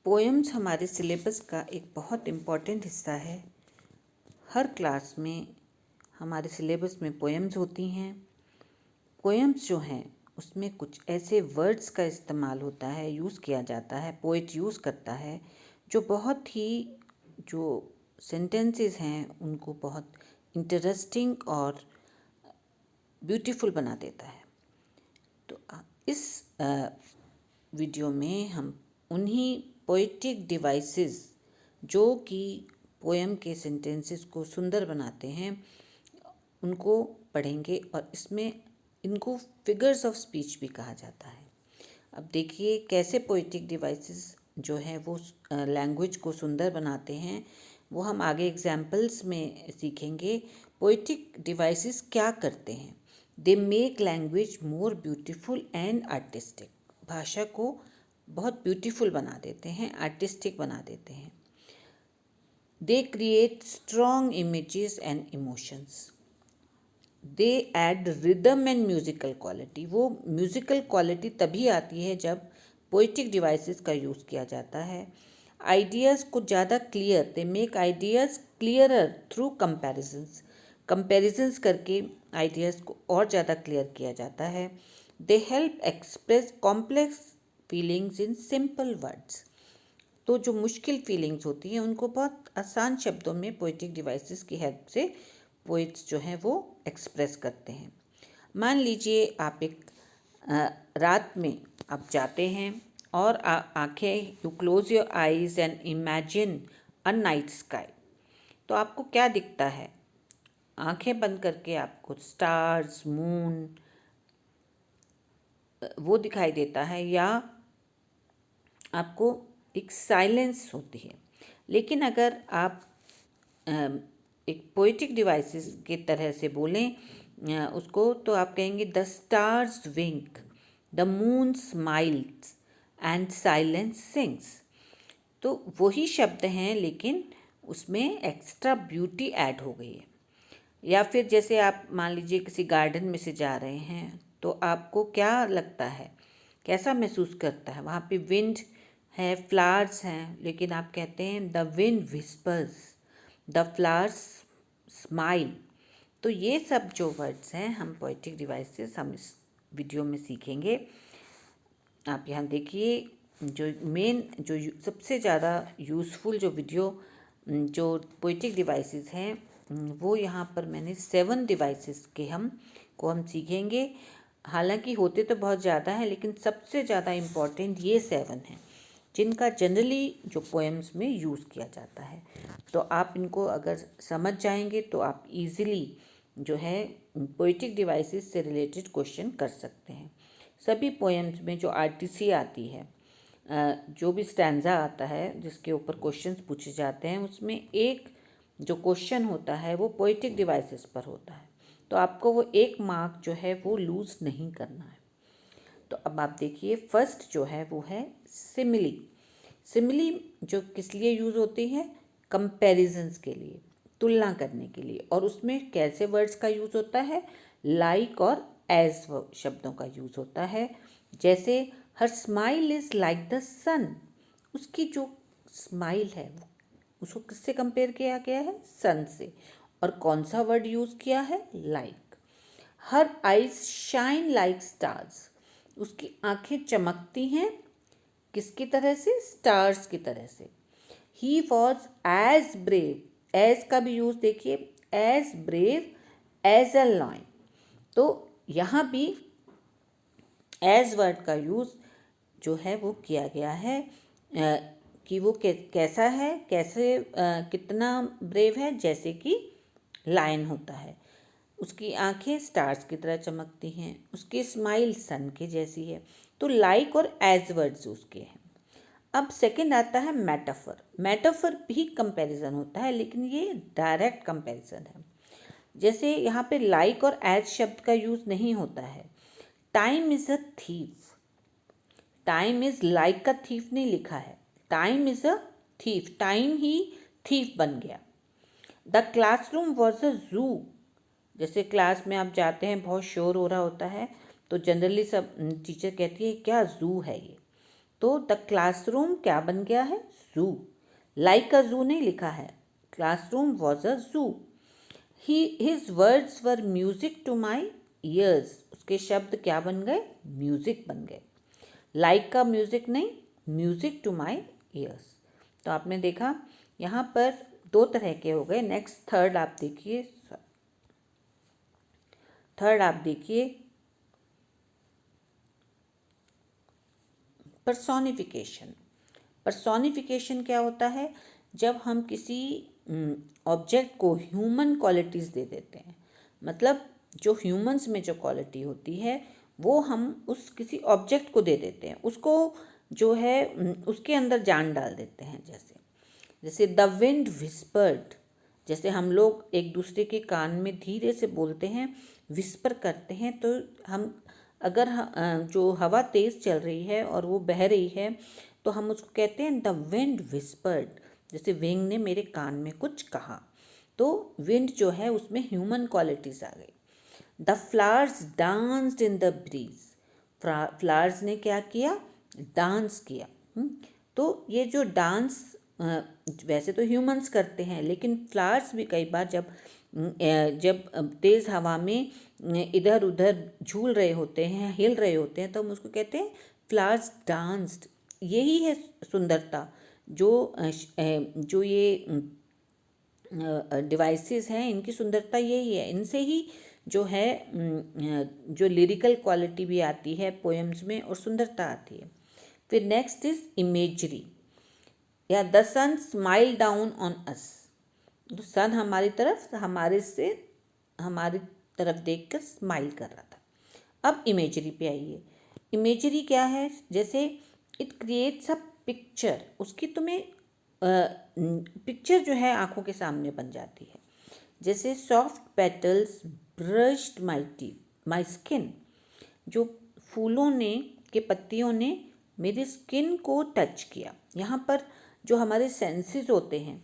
Poems हमारे syllabus का एक बहुत इम्पॉर्टेंट हिस्सा है। हर क्लास में हमारे सिलेबस में पोएम्स होती हैं। पोएम्स जो हैं उसमें कुछ ऐसे वर्ड्स का इस्तेमाल होता है, यूज़ किया जाता है, पोएट यूज़ करता है, जो बहुत ही जो सेंटेंसेस हैं उनको बहुत इंटरेस्टिंग और ब्यूटीफुल बना देता है। तो इस वीडियो में हम उन्हीं पोएटिक डिवाइसेस जो कि पोएम के सेंटेंसेस को सुंदर बनाते हैं उनको पढ़ेंगे, और इसमें इनको फिगर्स ऑफ स्पीच भी कहा जाता है। अब देखिए कैसे पोएटिक डिवाइसेस जो है वो लैंग्वेज को सुंदर बनाते हैं, वो हम आगे एग्जाम्पल्स में सीखेंगे। पोएटिक डिवाइसेस क्या करते हैं? They make language more beautiful and artistic. भाषा को बहुत ब्यूटीफुल बना देते हैं, आर्टिस्टिक बना देते हैं। They create strong images and emotions. They add rhythm and musical quality. वो म्यूज़िकल क्वालिटी तभी आती है जब पोएटिक डिवाइसेस का यूज़ किया जाता है। आइडियाज़ को ज़्यादा clear, they make ideas clearer through comparisons. Comparisons करके आइडियाज़ को और ज़्यादा क्लियर किया जाता है। They help express complex feelings in simple words. तो जो मुश्किल फीलिंग्स होती हैं उनको बहुत आसान शब्दों में पोएटिक डिवाइसेस की हेल्प से पोइट्स जो हैं वो एक्सप्रेस करते हैं। मान लीजिए आप एक रात में आप जाते हैं और आंखें, you close your eyes and imagine a night sky. तो आपको क्या दिखता है? आंखें बंद करके आपको स्टार्स, मून वो दिखाई देता है, या आपको एक साइलेंस होती है। लेकिन अगर आप एक पोएटिक डिवाइसेस की तरह से बोलें उसको, तो आप कहेंगे the stars wink, the moon smiles and silence sings. तो वही शब्द हैं लेकिन उसमें एक्स्ट्रा ब्यूटी ऐड हो गई है। या फिर जैसे आप मान लीजिए किसी गार्डन में से जा रहे हैं, तो आपको क्या लगता है, कैसा महसूस करता है? वहाँ पे विंड है, फ्लावर्स हैं, लेकिन आप कहते हैं the wind whispers, the flowers smile. तो ये सब जो वर्ड्स हैं हम पोएटिक डिवाइसेस हम इस वीडियो में सीखेंगे। आप यहाँ देखिए, जो मेन जो सबसे ज़्यादा यूज़फुल जो वीडियो जो पोएटिक डिवाइसेस हैं वो यहाँ पर मैंने 7 डिवाइसेस के हम सीखेंगे। हालांकि होते तो बहुत ज़्यादा हैं, लेकिन सबसे ज़्यादा इम्पॉर्टेंट ये 7 हैं जिनका जनरली जो पोएम्स में यूज़ किया जाता है। तो आप इनको अगर समझ जाएंगे तो आप इजीली जो है पोएटिक डिवाइसेस से रिलेटेड क्वेश्चन कर सकते हैं। सभी पोएम्स में जो आरटीसी आती है, जो भी स्टैंजा आता है जिसके ऊपर क्वेश्चंस पूछे जाते हैं, उसमें एक जो क्वेश्चन होता है वो पोएटिक डिवाइसेस पर होता है। तो आपको वो 1 मार्क जो है वो लूज़ नहीं करना है। तो अब आप देखिए, फर्स्ट जो है वो है सिमिली। सिमिली जो किस लिए यूज़ होती है? कंपैरिजंस के लिए, तुलना करने के लिए। और उसमें कैसे वर्ड्स का यूज़ होता है? लाइक और एज शब्दों का यूज़ होता है। जैसे हर smile is like the sun. उसकी जो स्माइल है वो उसको किससे कंपेयर किया गया है? सन से। और कौन सा वर्ड यूज़ किया है? Like. Her eyes shine like stars. उसकी आंखें चमकती हैं किसकी तरह से? स्टार्स की तरह से। He was as brave. As का भी यूज़ देखिए, as brave as a lion. तो यहाँ भी एज वर्ड का यूज़ जो है वो किया गया है कि वो कैसा है, कैसे कितना ब्रेव है, जैसे कि लायन होता है। उसकी आंखें स्टार्स की तरह चमकती हैं, उसकी स्माइल सन के जैसी है। तो लाइक और एज वर्ड्स यूज़ किए हैं। अब सेकंड आता है मेटाफर। मेटाफर भी कंपैरिजन होता है, लेकिन ये डायरेक्ट कंपैरिजन है। जैसे यहाँ पे लाइक और एज शब्द का यूज़ नहीं होता है। Time is a thief. Time is like a thief नहीं लिखा है, time is a thief. Time he thief बन गया। द क्लासरूम वॉज अ जू। जैसे क्लास में आप जाते हैं, बहुत शोर हो रहा होता है, तो जनरली सब टीचर कहती है क्या जू है ये। तो द क्लासरूम क्या बन गया है? जू। लाइक अ जू नहीं लिखा है, classroom was a zoo. His words were music to my ears. उसके शब्द क्या बन गए? म्यूजिक बन गए। लाइक का म्यूजिक नहीं, म्यूजिक टू माई ईयर्स। तो आपने देखा यहाँ पर दो तरह के हो गए। नेक्स्ट थर्ड आप देखिए, पर्सोनिफिकेशन। पर्सोनिफिकेशन क्या होता है? जब हम किसी ऑब्जेक्ट को ह्यूमन क्वालिटीज़ दे देते हैं, मतलब जो ह्यूमंस में जो क्वालिटी होती है वो हम उस किसी ऑब्जेक्ट को दे देते हैं, उसको जो है उसके अंदर जान डाल देते हैं। जैसे द विंड विस्पर्ड, जैसे हम लोग एक दूसरे के कान में धीरे से बोलते हैं, विस्पर करते हैं, तो हम अगर जो हवा तेज़ चल रही है और वो बह रही है तो हम उसको कहते हैं द विंड विस्पर्ड, जैसे विंग ने मेरे कान में कुछ कहा। तो विंड जो है उसमें ह्यूमन क्वालिटीज़ आ गई। The flowers danced in the breeze, flowers ने क्या किया? डांस किया। तो ये जो डांस वैसे तो ह्यूमंस करते हैं, लेकिन फ्लावर्स भी कई बार जब तेज़ हवा में इधर उधर झूल रहे होते हैं, हिल रहे होते हैं, तो हम उसको कहते हैं फ्लावर्स डांस्ड। यही है सुंदरता। जो ये डिवाइसेस हैं, इनकी सुंदरता यही है। इनसे ही जो है जो लिरिकल क्वालिटी भी आती है पोएम्स में और सुंदरता आती है। फिर नेक्स्ट इज इमेजरी, या the sun smile down on us. तो सन हमारी तरफ देखकर स्माइल कर रहा था। अब इमेजरी पे आइए। इमेजरी क्या है? जैसे इट क्रिएट्स अ पिक्चर, उसकी तुम्हें पिक्चर जो है आंखों के सामने बन जाती है। जैसे soft petals brushed my skin, जो फूलों ने के पत्तियों ने मेरी स्किन को टच किया। यहाँ पर जो हमारे सेंसेस होते हैं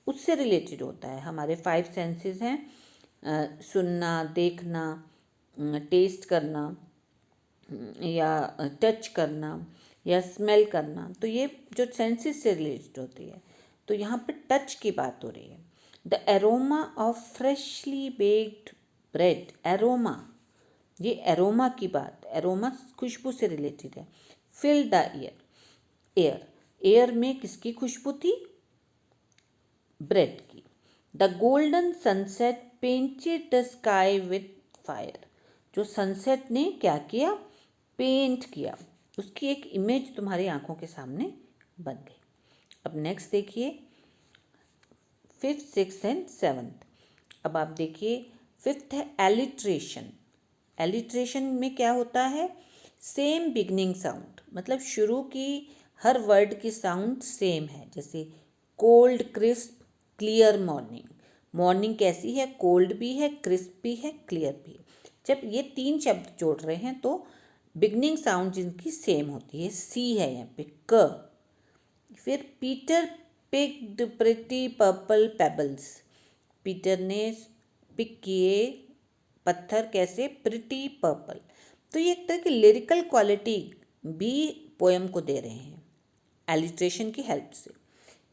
उससे रिलेटेड होता है। हमारे 5 सेंसेस हैं, सुनना, देखना, टेस्ट करना, या टच करना, या स्मेल करना। तो ये जो सेंसेस से रिलेटेड होती है। तो यहाँ पर टच की बात हो रही है। The aroma of freshly baked bread, aroma, ये एरोमा की बात, एरोमा खुशबू से रिलेटेड है। फिल द एयर, एयर में किसकी खुशबू थी? ब्रेड की। The golden sunset painted the sky with fire, जो सनसेट ने क्या किया? पेंट किया, उसकी एक इमेज तुम्हारी आंखों के सामने बन गई। अब नेक्स्ट देखिए 5th, 6th एंड 7th। अब आप देखिए 5th है एलिट्रेशन। एलिट्रेशन में क्या होता है? सेम बिगनिंग साउंड, मतलब शुरू की हर वर्ड की साउंड सेम है। जैसे cold, crisp, clear morning. Morning कैसी है? कोल्ड भी है, क्रिस्प भी है, क्लियर भी है। जब ये 3 शब्द जोड़ रहे हैं तो बिगनिंग साउंड जिनकी सेम होती है। सी है यहाँ पे, क। फिर Peter picked pretty purple pebbles, Peter ने पिक किए पत्थर, कैसे? Pretty purple. तो ये एक तरह की लिरिकल क्वालिटी भी पोएम को दे रहे हैं एलिट्रेशन की हेल्प से।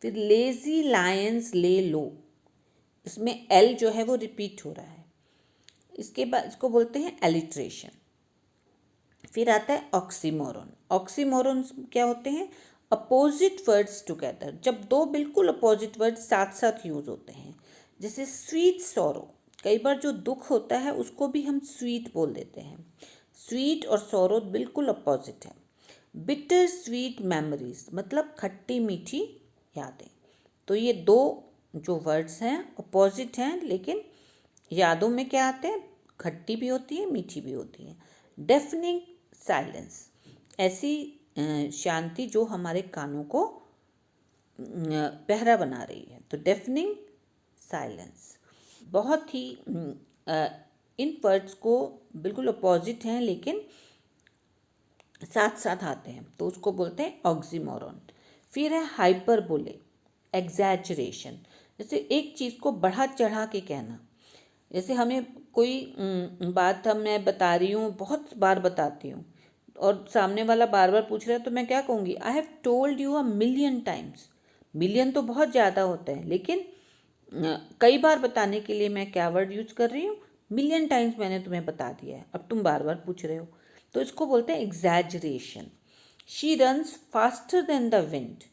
फिर लेजी लायंस ले लो, इसमें एल जो है वो रिपीट हो रहा है। इसके बाद इसको बोलते हैं एलिट्रेशन। फिर आता है ऑक्सीमोरन। ऑक्सीमोरन क्या होते हैं? अपोजिट वर्ड्स टुगेदर, जब दो बिल्कुल अपोजिट वर्ड्स साथ साथ यूज होते हैं। जैसे स्वीट सॉरो, कई बार जो दुख होता है उसको भी हम स्वीट बोल देते हैं। स्वीट और सॉरो बिल्कुल अपोजिट है। बिटर स्वीट मेमोरीज, मतलब खट्टी मीठी यादें। तो ये दो जो वर्ड्स हैं अपोजिट हैं, लेकिन यादों में क्या आते हैं? खट्टी भी होती है, मीठी भी होती है। डेफनिंग साइलेंस, ऐसी शांति जो हमारे कानों को पहरा बना रही है। तो डेफनिंग साइलेंस, बहुत ही इन वर्ड्स को बिल्कुल अपोजिट हैं लेकिन साथ साथ आते हैं, तो उसको बोलते हैं ऑक्सीमोरन। फिर है हाइपरबोले, एग्जैजरेशन, जैसे एक चीज़ को बढ़ा चढ़ा के कहना। जैसे हमें कोई बात मैं बता रही हूँ, बहुत बार बताती हूँ, और सामने वाला बार बार पूछ रहा है तो मैं क्या कहूँगी, I have told you a million times. Million तो बहुत ज़्यादा होता है, लेकिन कई बार बताने के लिए मैं क्या वर्ड यूज कर रही हूँ, मिलियन टाइम्स मैंने तुम्हें बता दिया है, अब तुम बार बार पूछ रहे हो, तो इसको बोलते हैं exaggeration. She runs faster than the wind.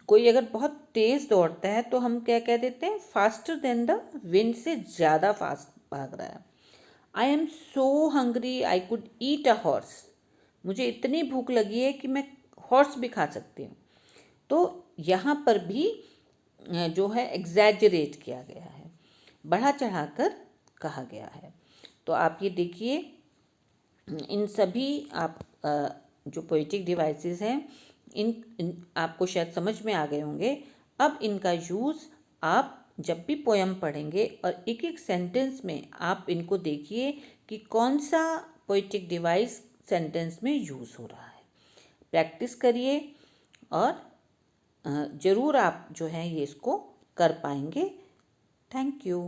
कोई अगर बहुत तेज़ दौड़ता है तो हम क्या कह देते हैं, फास्टर देन द विंड, से ज़्यादा फास्ट भाग रहा है। I am so hungry I could eat a horse. मुझे इतनी भूख लगी है कि मैं हॉर्स भी खा सकती हूँ। तो यहाँ पर भी जो है एग्जैजरेट किया गया है, बढ़ा चढ़ाकर कहा गया है। तो आप ये देखिए, इन सभी आप जो पोएटिक डिवाइसेस हैं, इन आपको शायद समझ में आ गए होंगे। अब इनका यूज़ आप जब भी पोयम पढ़ेंगे और एक एक सेंटेंस में आप इनको देखिए कि कौन सा पोएटिक डिवाइस सेंटेंस में यूज़ हो रहा है। प्रैक्टिस करिए और ज़रूर आप जो है ये इसको कर पाएंगे। Thank you.